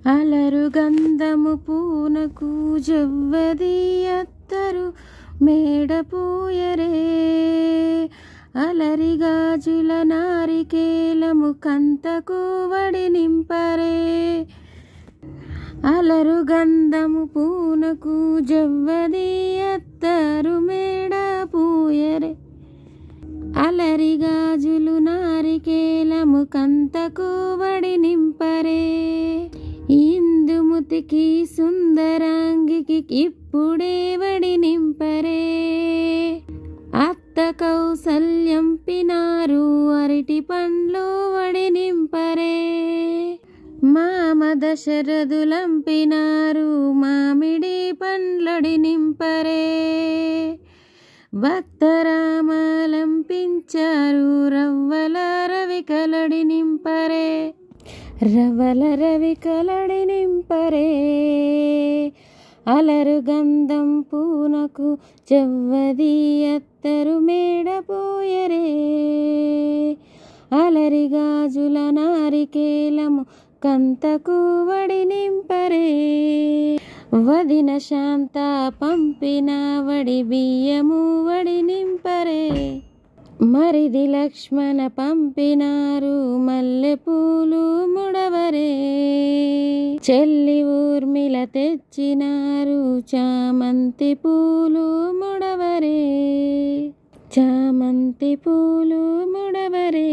అలరు గంధము పూనకు జవ్వది అత్తరు మేడపూయరే అలరి గాజుల నారికేలము కంతకు వడి నింపరే అలరు గంధము పూనకు జవ్వది అత్తరు మేడపూయరే అలరి గాజులు నారికేలము కంతకు వడి నింపరే ఇందుముతికి సుందరాంగికి ఇప్పుడే వడి నింపరే అత్త కౌసల్యం పినారు అరటి పండ్లు వడి నింపరే మామ దశరథులంపినారు మామిడి పండ్లడి నింపరే భక్తరామలంపించారు రవ్వల రవికలడి నింపరే రవల రవికలడి నింపరే అలరు గంధం పూనకు జవ్వది అత్తరు మేడపోయరే అలరి గాజుల నారికేలము కంతకు వడి నింపరే వదిన శాంత పంపిన వడి బియ్యము వడి నింపరే మరిది లక్ష్మణ పంపినారు మల్లెపూలు ముడవరే చెల్లి ఊర్మిళ తెచ్చినారు చామంతి పూలు ముడవరే చామంతి పూలు ముడవరే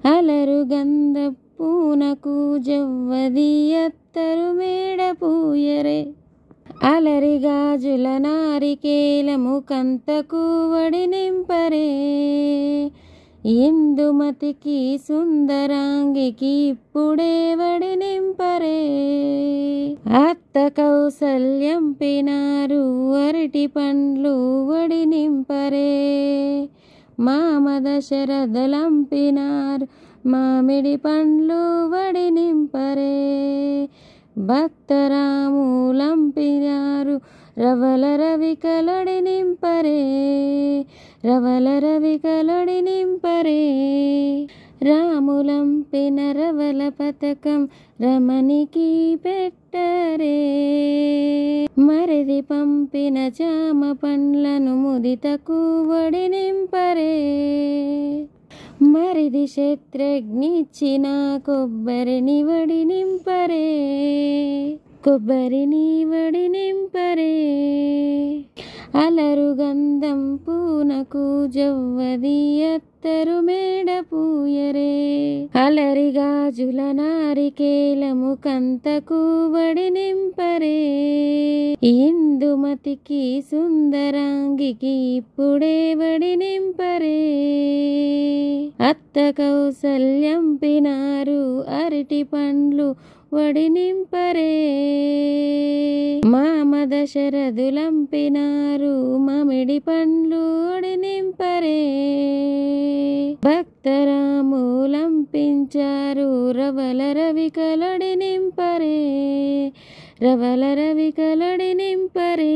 అలరు గంధ పూనకు జవ్వది అత్తరు మేడపూయరే అలరి గాజుల నారికేలము కంతకు వడి నింపరే ఇందుమతికి సుందరాంగికి ఇప్పుడే వడి నింపరే అత్త కౌసల్యం పినారు అరటి పండ్లు వడి నింపరే మామ దశరథులంపినారు మామిడి పండ్లు వడి నింపరే భక్తరాములంపినారు రవల రవికలడి నింపరే రవల రవికలడి నింపరే రాములంపిన రవల పతకం రమణికి పెట్టరే మరిది పంపిన చామ పండ్లను ముదితకు వడి నింపరే మరిది శత్రుఘ్నిచ్చిన కొబ్బరిని వడి నింపరే కొబ్బరిని వడి నింపరే అలరు గంధం పూనకు జవ్వది అత్తరు మేడపూయరే అలరి గాజుల నారికేలము కంతకు వడి నింపరే ఇందుమతికి సుందరాంగికి ఇప్పుడే వడి నింపరే అత్త కౌసల్యం పినారు అరటి పండ్లు వడి నింపరే మామ దశరథులంపినారు మామిడి పండ్లు వడి నింపరే భక్తరాములంపించారు రవల రవికలడి నింపరే రవల రవికలడి నింపరే